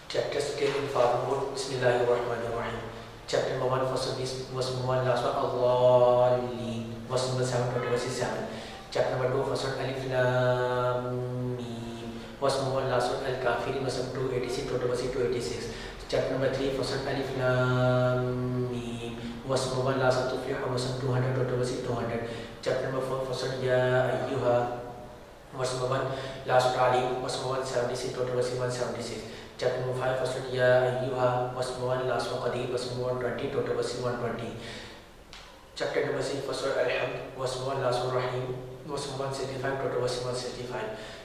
Chapter still in fatherhood. Bismillahirrahmanirrahim. Chapter number 1, first of this was number 1, last one, Allah, was number 7, total was 7. Chapter number 2, first one, Alif Lam Mim, was number 1, last one, Al Kafirin, was number 286, total was 286. Chapter number 3, first one, Alif Lam Mim, was number 1, last one, Tuflihu, was number 200, total was 200. Chapter number 4, first one, Ya Ayyuha, was number 1, last one, Ali, was number 176, total was 176. Chapter number 5, first one, Ya Ayyuha, was number 1, last one, Qadir, was number 120, total was 120. Chapter number 6, first one, Alhamd, was number 1, last one, Rahim, was number 165, total was 165.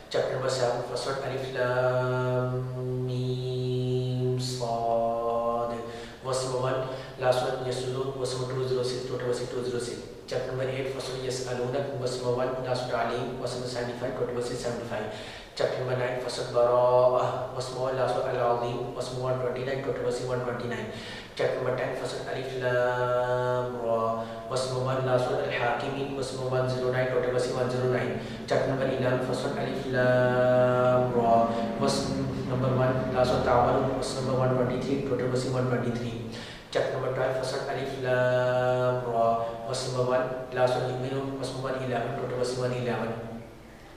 Chapter number 7, first one, Alif Lam Mim Sad, was number 1, last one, Yasulun, was number 206, total was 206. Chapter number 8, first one, Yas'alunak, was number 1, last one, Alim, was number 75, total was 75. Chapter number 9, first Bara'ah, was more, last one Al-Azim, was more 129, total was 129. Chapter number 10, first Alif Lam Ra, was more 1, last one Al-Hakimin, was more 109, total was 109. Chapter number 11, first one Alif Lam Ra, was number 1, last one Ta'amalun, was number 123, total was 123. Chapter number 12, first one Alif Lam Ra, was number 1, last one Yu'minun, was number 111, total was 111.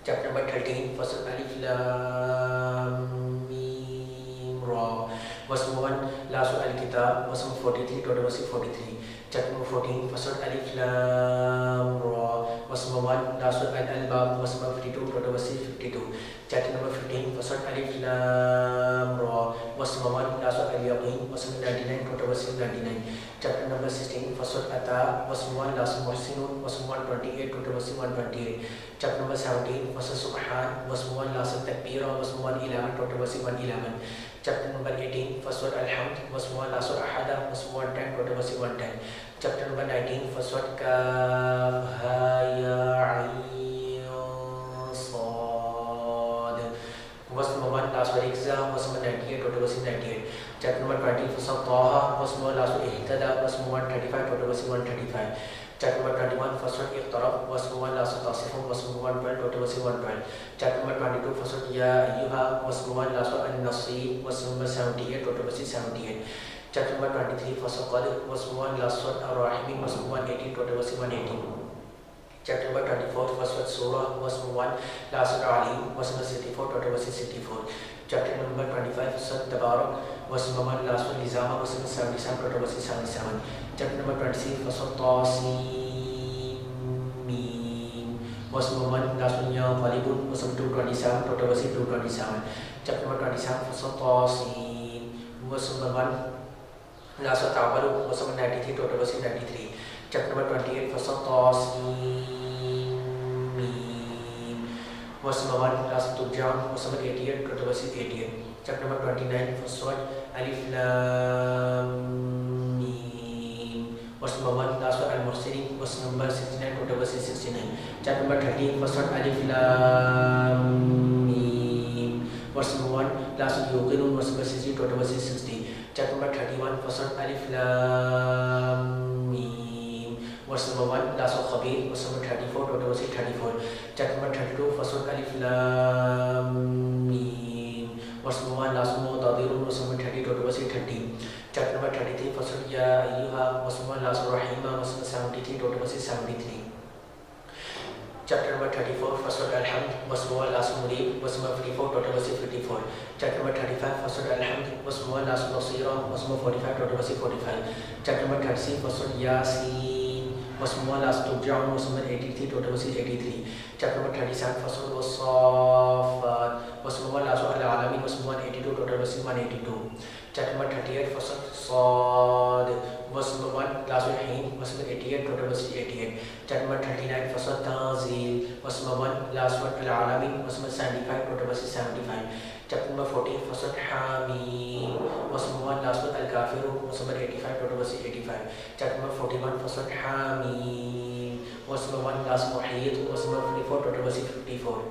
Chapter number 13, first one, Alif Lam Mim Ra, was number 1, last one, Al-Kitab, was number 43, total was 43. Chapter number 14, first one, Alif Lam Ra, was number 1, last one, Al-Albab, was number 52, total was 52. Chapter number 15, first one, Alif Lam Ra, was number 1, last one, Al-Yaqin, was number 99, total was 99. Chapter number 16, first one, Ata, was number 1, last one, Muhsinun, was number 128, total was 128. Chapter number 17, first one, Subhan, was number 1, last one, Takbira, was number 111, total was 111. Chapter number 18, first one, Alhamd, was number 1, last one, Ahada, was number 110, total was 110. Chapter number 19, first one, Kaf, Ha, Ya, Ayn, Sad, was number 1, last one, Iqza, was number 98, total was 98. Chapter number 20, first one, Taha, was number last one, Ihtada, was number 135, total was 135. Chapter number 21, first one, Iqtarab, was number 1, last one, Tasifun, was number 112, total was 112. Chapter number 22, first one, Ya Ayyuha, was number 1, last one, An-Nasir, was number 78, total was 78. Chapter number 23, first one, Qad, was number 1, last one, Ar-Rahimi, was number 118, total was 118. Chapter number 24, first one, Surah, was number 1, last one, Ali, was number 64, total was 64. Chapter number 25, first one, Tabarak, was number 1, last one, Nizama, was number 77, total was 77. Chapter number 26, first one, Tasim Mim, was number 1, last one, Ya Qalibun, was number 227, total was 227. Chapter number 27, first one, Tasim, was number 1, last one, Ta'abaru, was number 93, total was 93. Chapter number 28, first one, Tasim Mim, was number 1, last one, Tujam, was number 88, total was 88. Chapter number 29, first one, Alif Lam Mim, was number 1, last one, Al-Muhsinin, was number 69, total was 69. Chapter number 30, first one, Alif Lam Mim, was number 1, last one, Yuqinun, was number 60, total was 60. Chapter number 31, first one, Alif Lam Mim, was number 1, last one, Khabir, was number 34, total was 34. Chapter number 32, first one, Alif Lam Mim, was number 1, last one, Mu'tadirun, was number 30, total was 30. Chapter number 33, first one, Ya Ayyuha, was number 1, last one, Rahima, was number 73, total was 73. Chapter number 34, first one, Alhamd, was number 1, last one, Murib, was number 54, total was 54. Chapter number 35, first one, Alhamd, was number 1, last one, Nasira, was number 45, total was 45. Chapter number 36, first one, Yasin, was number 1, last one, Turja'un, was number 83, total was 83. Chapter number 37, first one, was Safat, was number 1, last one, Al-Alamin, was number 182, total was 182. Chapter number 38, first one, Sad, was number 1, last one, Hin, was number 88, total was 88. Chapter number 39, first one, Tanzil, was number 1, last one, Al-Alamin, was number 75, total was 75. Chapter number 40, first one, Hamim, was number 1, last one, Al-Kafirun, was number 85, total was 85. Chapter number 41, first one, Hamim, was number 1, last one, Muhayyid, was number 54, total was 54.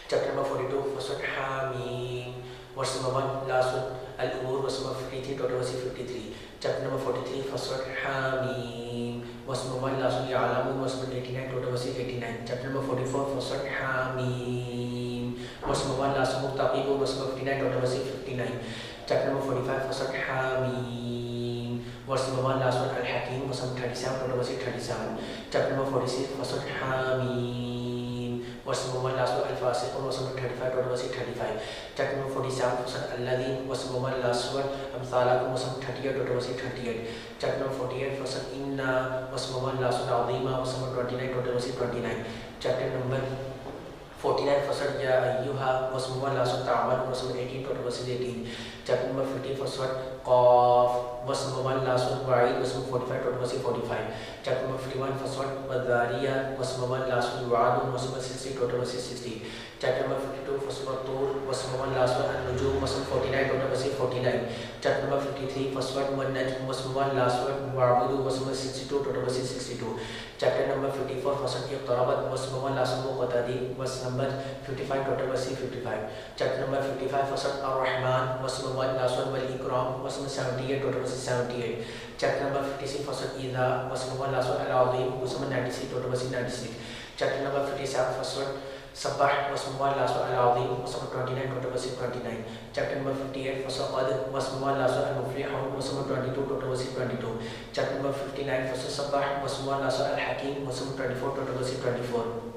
Chapter number 42, first one, Hamim, was number 1, last one, Al-Umur, was number 53, total was 53. Chapter number 43, first one, Hamim, was number 1, last one, Ya'lamun, was number 89, total was 89. Chapter number 44, first one, Hamim, verse number 1 last one Taqibun, verse number 59 total verse 59. Chapter number 45 first one Hamim, verse number 1 last one Al-Hakim, verse number 37 total verse 37. Chapter number 46 first one Hamim, verse number 1 last one Al-Fasiq, verse number 35 total verse 35. Chapter number 47 first one Al-Ladhin, verse number 1 last one Amthalakum, verse number 38 total verse 38. Chapter number 48 first one Inna, verse number 1 last one Azima, verse number 29 total verse 29. Chapter number 49 first one Ya Ayyuha, verse number 1 last one Ta'aman, verse number 18 total verse 18. Chapter number 50 first one Qaf, verse number 1 last one Wa'id, verse number 45 total verse 45. Chapter number 51 first one Wadhariya, verse number 1 last one Wa'adun, verse number 60 total verse 60. Chapter number 52 first one Tur, verse number 1 last one An-Nujum, verse number 49 total verse 49. Chapter number 53 first one Wan-Najm, verse number 1 last one Wa'budu, verse number 62 total verse 62. Chapter number 54 first one Iqtarabat, verse number 1 last one Muqtadi, verse number 55 total verse 55. Chapter number 55 first one Ar-Rahman, verse number 1 last one Wal Ikram, verse number 78 total verse 78. Chapter number 56 first one Idha, verse number 1 last one Al-Azim, verse number 96 total verse 96. Chapter number 57 first one Sabah, verse number 1 last one Al-Azim, verse number 29 total verse 29. Chapter number 58 first one Qad, verse number 1 last one Al-Muflihun, verse number 22 total verse 22. Chapter number 59 first one Sabah, verse number 1 last one Al-Hakim, verse number 24 total verse 24.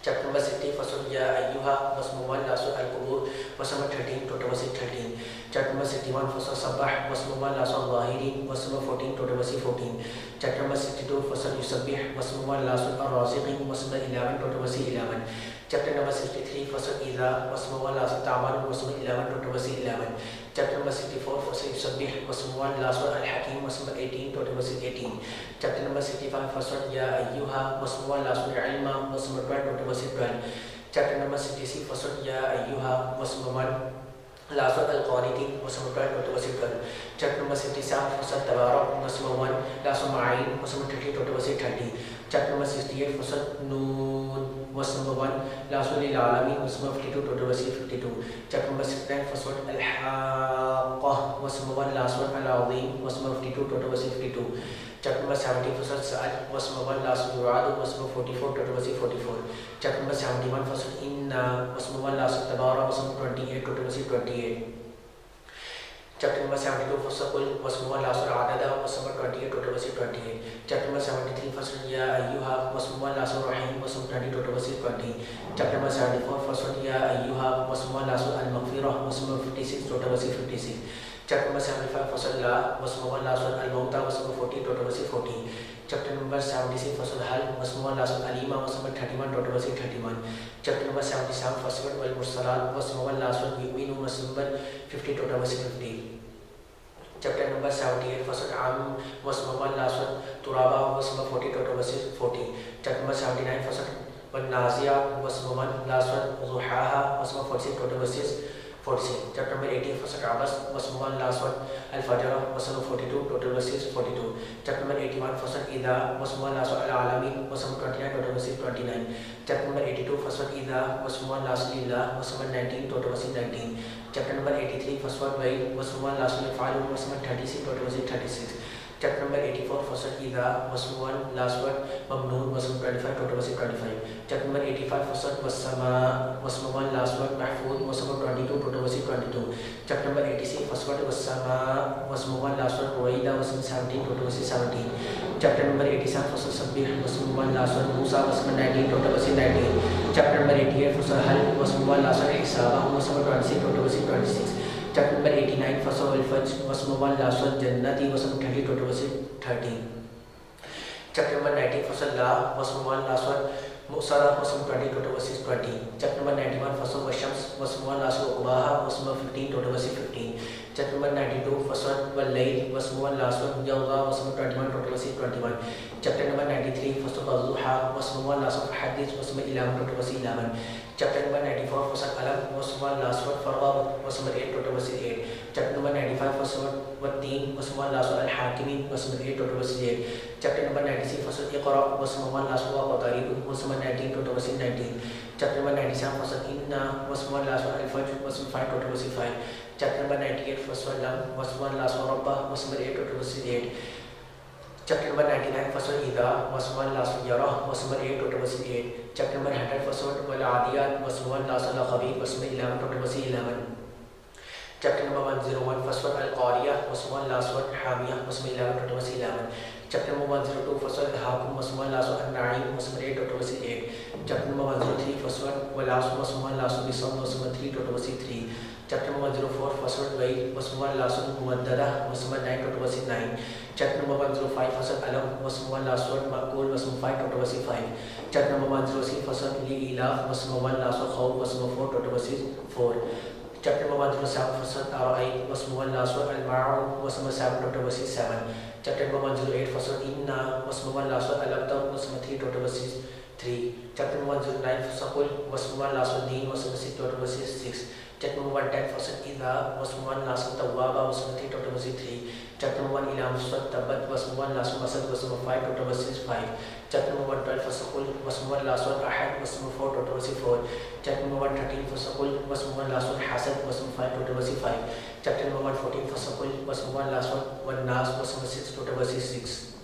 Chapter number 60 first one Ya Ayyuha, verse number 1 last one Al-Qubur, verse number 13 total verse 13. Chapter number 61 first one Sabah, verse number 1 last one Zahiri, verse number 14 total verse 14. Chapter number 62 first one Yusabbih, verse number 1 last one Ar-Raziqin, verse number 11 total verse 11. Chapter number 63 first one Idha, verse number 1 last one Ta'man, verse number 11 total verse 11. Chapter number 64 first one Yusabbih, verse number 1 last one Al-Hakim, verse number 18 total verse 18. Chapter number 65 first one Ya Ayyuha, verse number 1 last one Ilma, verse number 12 total verse 12. Chapter number 66 first one Ya Ayyuha, verse number 1 last one Al-Qanitin, verse number 12 total verse 12. Chapter number 67 first one Tabarak, verse number 1 last one Ma'in, verse number 30 total verse 30. Chapter number 68 first one Noon, verse number 1 last one Lil Alamin, verse number 52 total verse 52. Chapter number 69 first one Al-Haqqah, verse number 1 last one Al-Azim, verse number 52 total verse 52. Chapter number 70 first one Sa'ad, verse number 1 last one Du'adu, verse number 44 total verse 44. Chapter number 71 first one Inna, verse number 1 last one Tabara, verse number 28 total verse 28. Chapter number 72 first one Qul, verse number 1 last one Adada, verse number 28 total verse 28. Chapter number 73 first one Ya Ayyuha, verse number 1 last one Rahim, verse number 20 total verse 20. Chapter number 74 first one Ya Ayyuha, verse number 1 last one Al-Maghfirah, verse number 56 total verse 56. Chapter number 75 first one La, verse number 1 last one Al-Mawta, verse number 40 total verse 40. Chapter number 76 first one Hal, verse number 1 last one Alima, verse number 31 total verse 31. Chapter number 77 first one Wal Mursalat, verse number 1 last one Yu'minu, verse number 50 total verse 50. Chapter number 78 first one Am, verse number 1 last one Turaba, verse number 40 total verse 40. Chapter number 79 first one Nazia, verse number 1 last one Zuhaha, verse number 46 total verses 46. Chapter number 18 first one Abbas, verse number 1 last one Al-Fajr, verse number 42 total verses 42. Chapter number 81 first one Idha, verse number 1 last one Al-Alamin, verse number 29 total verses 29. Chapter number 82 first one Idha, verse number 1 last one Lillah, verse number 19 total verses 19. Chapter number 83 first one Wail, verse number 1 last one Falu, verse number 36 total verses 36. Chapter number 84 first one Idha, verse number 1 last one Mamnoon, verse number 25 total verses 25. Chapter number 85 first one Wasama, verse number 1 last one Mahfoud, verse number 22 total verses 22. Chapter number 86 first one Wasama, verse number 1 last one Ruwaida, verse number 17 total verses 17. Chapter number 87 first one Sabbih, verse number 1 last one Musa, verse number 19 total verses 19. Chapter number 88 first one Hal, verse number 1 last one Isaba, verse number 26 total verses 26. Chapter number 89 first one Al-Fajr, verse number 1 last one Jannati, verse number 30 total verses 30. Chapter number 90 first one La, verse number 1 last one Musara, verse number 20 total verses 20. Chapter number 91 first one Shams, verse number 1 last one Ubaha, verse number 15 total verses 15. Chapter number 92 first one Wal-Layl, verse number 1 last one Jawza, verse number 21 total verses 21. Chapter number 93 first one Zuha, verse number 1 last one Hadith, verse number 11 total verses 11. Chapter number 94 first one Alam, verse number 1 last one Farqa, verse number 8 total verses 8. Chapter number 95 first one Watteen, verse number 1 last one Al-Hakimin, verse number 8 total verses 8. Chapter number 96 first one Iqra, verse number 1 last one Qatarib, verse number 19 total verses 19. Chapter number 97 first one Inna, verse number 1 last one Al-Fajr, verse number 5 total verses 5. Chapter number 98 first one Lam, verse 1 last one Rabbah, verse number 8 total verses 8. Chapter number 99, first one Ida, verse 1, last one Yara, verse number 8, total verse 8. Chapter number 100, first one Wal Adiyat, verse 1, last one Al Khabir, verse number 11, total verse 11. Chapter number 101, first one Al Qariya, verse 1, last one Hamiyah, verse number 11, total verse 11. Chapter number 102, first one Al Hakum, verse 1, last one Al Na'im, verse number 8, total verse 8. Chapter number 103, first one Wal Asr, verse 1, last one Bisam, verse number 3, total verse 3. Chapter number 104, first one Wail, verse 1, last one Muwaddada, verse number 9, total verse 9. Chapter number 105, first one Alam, verse 1, last one Maqul, verse number 5, total verse 5. Chapter number 106, first one Li Ilaf, verse number 1, last one Khawf, verse number 4, total verse 4. Chapter number 107, first one Ara'ay, verse number 1, last one Al-Ma'u, verse number 7, total verse 7. Chapter number 108, first one Inna, verse number 1, last one Al-Abtar, verse number 3, total verse 3. Chapter number 109, first one Qul, verse number 1, last one Deen, verse number 6, total verse 6. Chapter number 110, first one Idha, verse number 1, last one Tawwaba, verse number 3, total verse 3. Chapter number 1 Ilam, first one Tabbat, verse number 1, last one Masad, verse number 5, total verse 5. Chapter number 112, first one Qul, verse number 1, last one Ahad, verse number 4, total verse 4. Chapter number 113, first one Qul, verse number 1, last one Hasad, verse number 5, total verse 5. Chapter number 114, first one Qul, verse number 1, last one Nas, verse number 6, total verse 6.